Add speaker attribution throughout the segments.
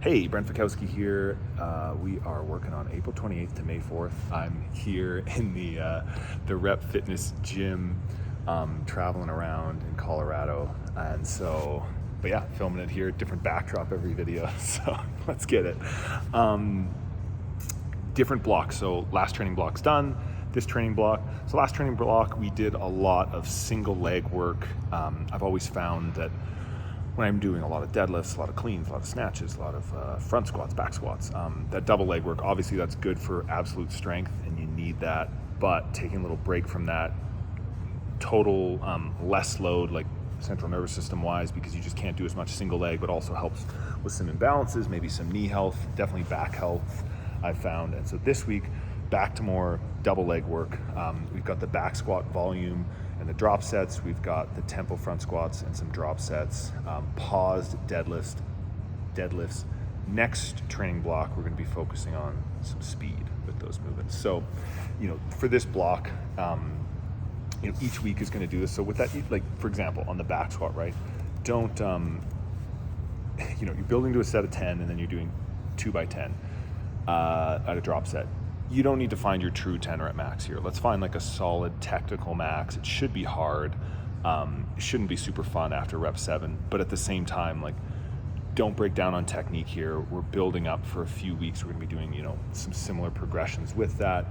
Speaker 1: Hey, Brent Fikowski here. We are working on April 28th to May 4th. I'm here in the Rep Fitness gym, traveling around in Colorado. And so, but yeah, filming it here, different backdrop every video. So let's get it. Different blocks. So last training block's done. This training block. So last training block, we did a lot of single leg work. I've always found that when I'm doing a lot of deadlifts, a lot of cleans, a lot of snatches, a lot of front squats, back squats, that double leg work, obviously that's good for absolute strength and you need that, but taking a little break from that, total less load, like central nervous system wise, because you just can't do as much single leg, but also helps with some imbalances, maybe some knee health, definitely back health I've found. And so this week, back to more double leg work. We've got the back squat volume and the drop sets. We've got the tempo front squats and some drop sets, paused deadlifts. Next training block, we're going to be focusing on some speed with those movements. So, for this block, each week is going to do this. So with that, like for example, on the back squat, right? Don't, you're building to a set of 10 and then you're doing 2 by 10 at a drop set. You don't need to find your true 10 rep max here. Let's find like a solid technical max. It should be hard. It shouldn't be super fun after rep 7, but at the same time, like, don't break down on technique here. We're building up for a few weeks. We're gonna be doing, some similar progressions with that,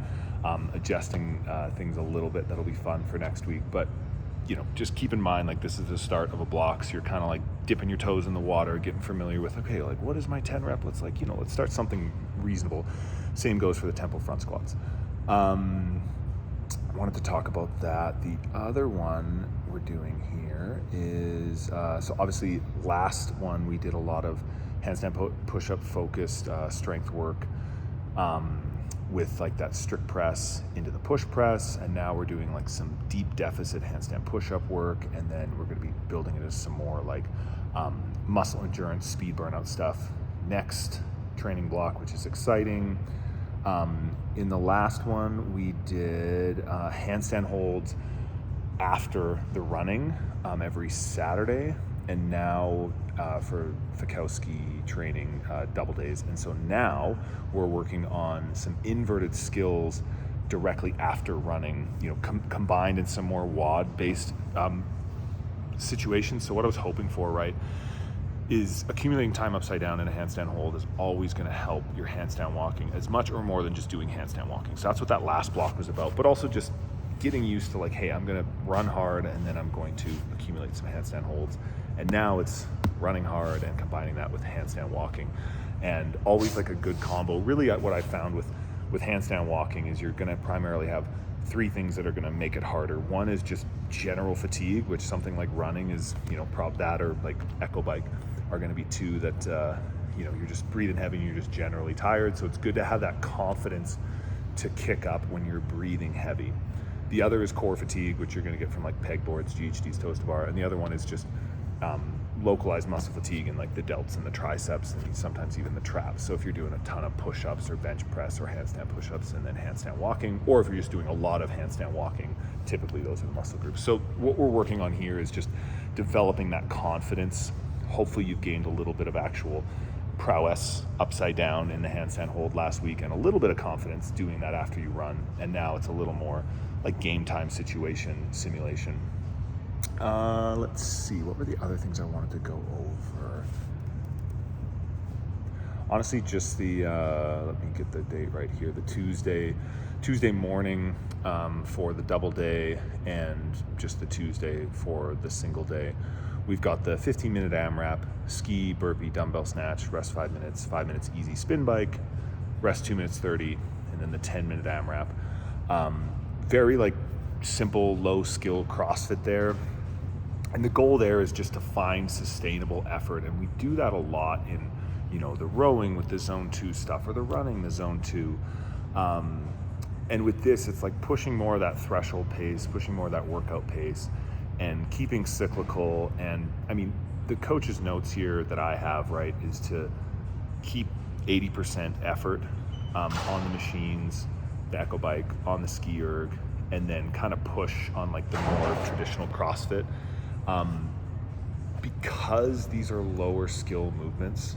Speaker 1: adjusting things a little bit. That'll be fun for next week. But, just keep in mind, like, this is the start of a block. So you're kind of like dipping your toes in the water, getting familiar with, okay, like, what is my 10 rep? Let's start something reasonable. Same goes for the tempo front squats. I wanted to talk about that. The other one we're doing here is, so obviously last one we did a lot of handstand push-up focused strength work with like that strict press into the push press, and now we're doing like some deep deficit handstand push-up work, and then we're going to be building it as some more like muscle endurance, speed burnout stuff. Next training block, which is exciting. In the last one, we did handstand holds after the running every Saturday, and now for Fikowski training double days. And so now we're working on some inverted skills directly after running, combined in some more WOD-based situations. So what I was hoping for, right, is accumulating time upside down in a handstand hold is always going to help your handstand walking as much or more than just doing handstand walking. So that's what that last block was about, but also just getting used to like, hey, I'm going to run hard and then I'm going to accumulate some handstand holds. And now it's running hard and combining that with handstand walking, and always like a good combo. Really what I found with handstand walking is you're going to primarily have 3 things that are going to make it harder. One is just general fatigue, which something like running is, that or like echo bike are going to be 2 that, you're just breathing heavy and you're just generally tired. So it's good to have that confidence to kick up when you're breathing heavy. The other is core fatigue, which you're going to get from like pegboards, GHDs, toes to bar. And the other one is just localized muscle fatigue in like the delts and the triceps and sometimes even the traps. So if you're doing a ton of push-ups or bench press or handstand push-ups and then handstand walking, or if you're just doing a lot of handstand walking, typically those are the muscle groups. So what we're working on here is just developing that confidence. Hopefully you've gained a little bit of actual prowess upside down in the handstand hold last week and a little bit of confidence doing that after you run. And now it's a little more like game time simulation. Let's see, what were the other things I wanted to go over? Honestly, just the, let me get the date right here, the Tuesday morning for the double day, and just the Tuesday for the single day. We've got the 15-minute AMRAP, ski, burpee, dumbbell snatch, rest 5 minutes, 5 minutes easy spin bike, rest 2 minutes 30, and then the 10-minute AMRAP. Very like simple, low skill CrossFit there. And the goal there is just to find sustainable effort. And we do that a lot in, the rowing with the zone 2 stuff, or the running, the zone 2. And with this, it's like pushing more of that threshold pace, pushing more of that workout pace, and keeping cyclical. And I mean, the coach's notes here that I have, right, is to keep 80% effort on the machines, the Echo Bike, on the ski erg, and then kind of push on like the more traditional CrossFit. Because these are lower skill movements,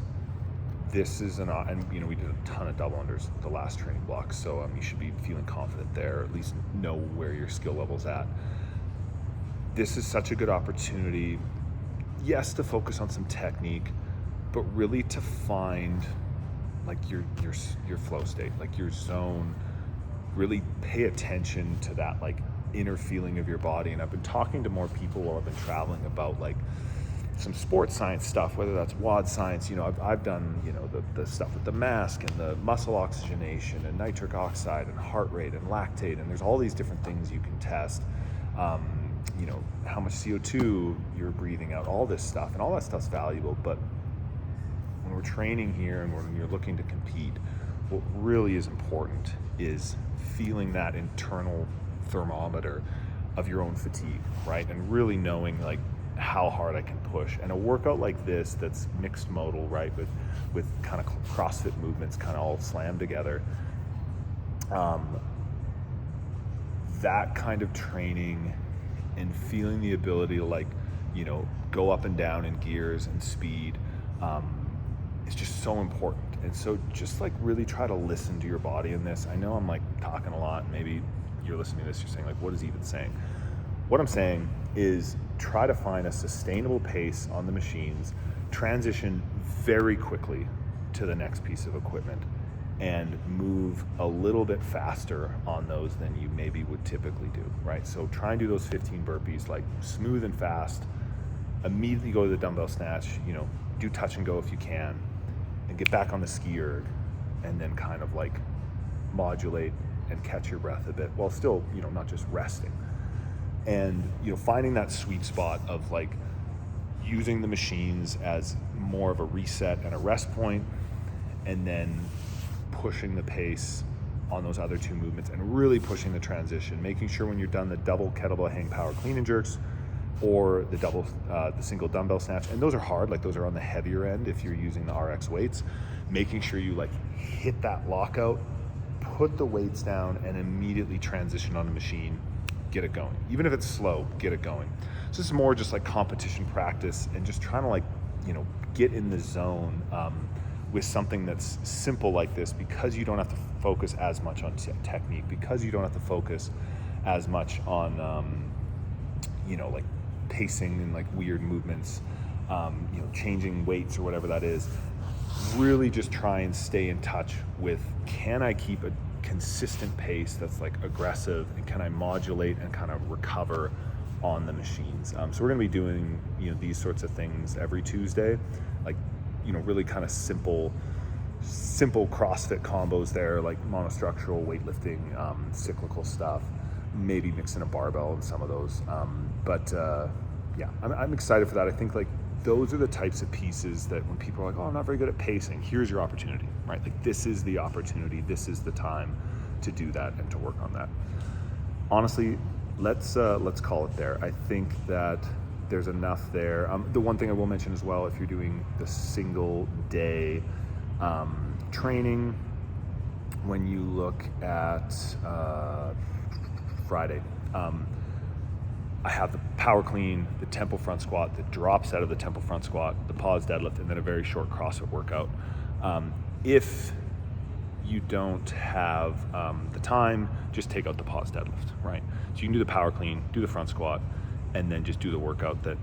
Speaker 1: this is and we did a ton of double unders the last training block, so you should be feeling confident there, or at least know where your skill level's at. This is such a good opportunity, yes, to focus on some technique, but really to find like your flow state, like your zone. Really pay attention to that like inner feeling of your body. And I've been talking to more people while I've been traveling about like some sports science stuff, whether that's WOD science. I've done the stuff with the mask and the muscle oxygenation and nitric oxide and heart rate and lactate, and there's all these different things you can test. How much CO2 you're breathing out, all this stuff, and all that stuff's valuable. But when we're training here and when you're looking to compete, what really is important is feeling that internal thermometer of your own fatigue, right? And really knowing like how hard I can push. And a workout like this that's mixed modal, right, with kind of CrossFit movements kind of all slammed together, that kind of training and feeling the ability to go up and down in gears and speed is just so important. And so just like really try to listen to your body in this. I know I'm like talking a lot. Maybe you're listening to this, you're saying like, what is he even saying? What I'm saying is try to find a sustainable pace on the machines, transition very quickly to the next piece of equipment, and move a little bit faster on those than you maybe would typically do, right? So try and do those 15 burpees like smooth and fast, immediately go to the dumbbell snatch, do touch and go if you can, and get back on the ski erg, and then kind of like modulate and catch your breath a bit while still, not just resting. And, finding that sweet spot of like using the machines as more of a reset and a rest point, and then pushing the pace on those other two movements and really pushing the transition, making sure when you're done the double kettlebell hang power clean and jerks or the single dumbbell snatch, and those are hard, like those are on the heavier end if you're using the RX weights, making sure you like hit that lockout, put the weights down, and immediately transition on the machine, get it going. Even if it's slow, get it going. So this is more just like competition practice and just trying to get in the zone with something that's simple like this, because you don't have to focus as much on technique, because you don't have to focus as much on like pacing and like weird movements, changing weights or whatever that is. Really just try and stay in touch with, can I keep a consistent pace that's like aggressive, and can I modulate and kind of recover on the machines? So we're going to be doing these sorts of things every Tuesday, like really kind of simple CrossFit combos there, like monostructural weightlifting, cyclical stuff, maybe mixing a barbell in some of those. I'm excited for that. I think like those are the types of pieces that when people are like, oh, I'm not very good at pacing, here's your opportunity, right? Like this is the opportunity, this is the time to do that and to work on that. Honestly, let's call it there. I think that there's enough there. The one thing I will mention as well, if you're doing the single day training, when you look at Friday, I have the power clean, the tempo front squat that drops out of the tempo front squat, the pause deadlift, and then a very short CrossFit workout. If you don't have the time, just take out the pause deadlift, right? So you can do the power clean, do the front squat, and then just do the workout that,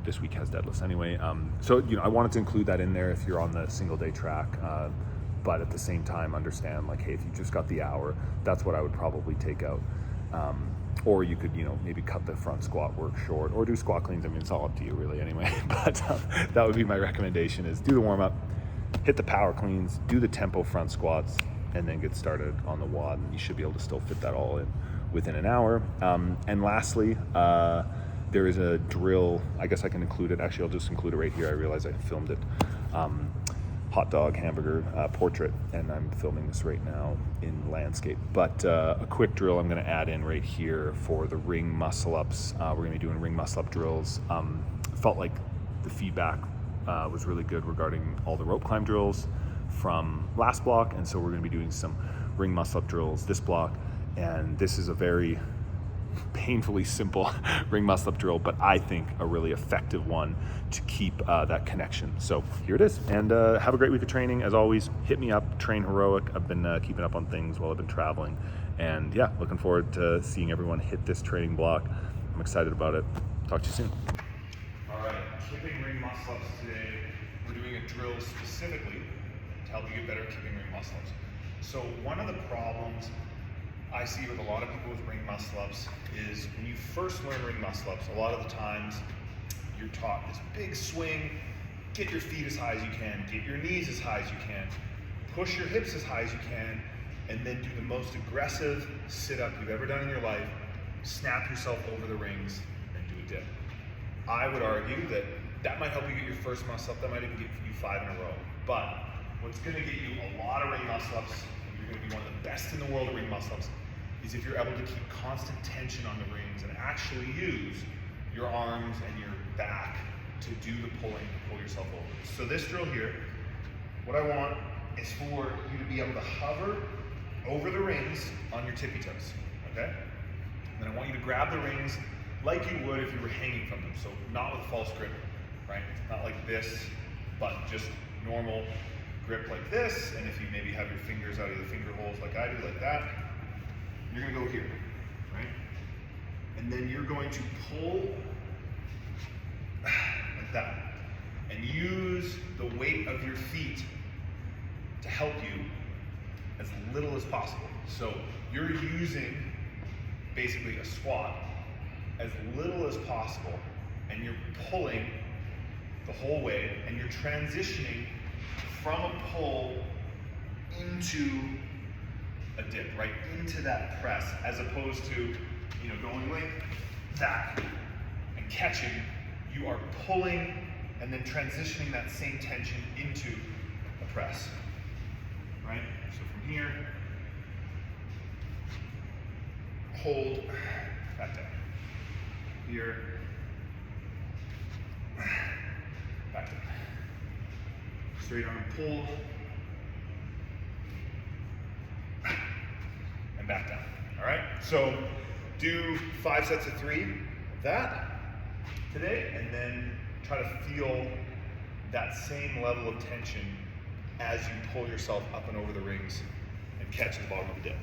Speaker 1: this week has deadlifts anyway. I wanted to include that in there if you're on the single day track, but at the same time understand like, hey, if you just got the hour, that's what I would probably take out. Or you could, maybe cut the front squat work short, or do squat cleans. I mean, it's all up to you really anyway, but that would be my recommendation, is do the warm up, hit the power cleans, do the tempo front squats, and then get started on the WOD, and you should be able to still fit that all in within an hour. And lastly, there is a drill. I guess I can include it. Actually, I'll just include it right here. I realize I filmed it. Hot dog hamburger portrait, and I'm filming this right now in landscape. But a quick drill I'm going to add in right here for the ring muscle ups. We're going to be doing ring muscle up drills. Felt like the feedback was really good regarding all the rope climb drills from last block, and so we're going to be doing some ring muscle up drills this block. And this is a very, painfully simple ring muscle up drill, but I think a really effective one to keep that connection. So here it is, and have a great week of training. As always, hit me up, Train Heroic. I've been keeping up on things while I've been traveling, and yeah, looking forward to seeing everyone hit this training block. I'm excited about it. Talk to you soon. All right, kipping ring muscle ups today. We're doing a drill specifically to help you get better at kipping ring muscle ups. So one of the problems I see with a lot of people with ring muscle ups is when you first learn ring muscle ups, a lot of the times you're taught this big swing, get your feet as high as you can, get your knees as high as you can, push your hips as high as you can, and then do the most aggressive sit-up you've ever done in your life, snap yourself over the rings, and do a dip. I would argue that that might help you get your first muscle up, that might even get you 5 in a row. But what's gonna get you a lot of ring muscle ups, and you're gonna be one of the best in the world at ring muscle ups, is if you're able to keep constant tension on the rings and actually use your arms and your back to do the pulling to pull yourself over. So this drill here, what I want is for you to be able to hover over the rings on your tippy toes, okay? And then I want you to grab the rings like you would if you were hanging from them. So not with false grip, right? Not like this, but just normal grip like this. And if you maybe have your fingers out of the finger holes like I do, like that, you're gonna go here, right? And then you're going to pull like that, and use the weight of your feet to help you as little as possible. So you're using basically a squat as little as possible, and you're pulling the whole way, and you're transitioning from a pull into a dip, right into that press, as opposed to, you know, going like that and catching. You are pulling and then transitioning that same tension into a press, right? So from here, hold, back down. Here, back down. Straight arm pull, and back down. All right, so do 5 sets of 3 of that today, and then try to feel that same level of tension as you pull yourself up and over the rings and catch the bottom of the dip.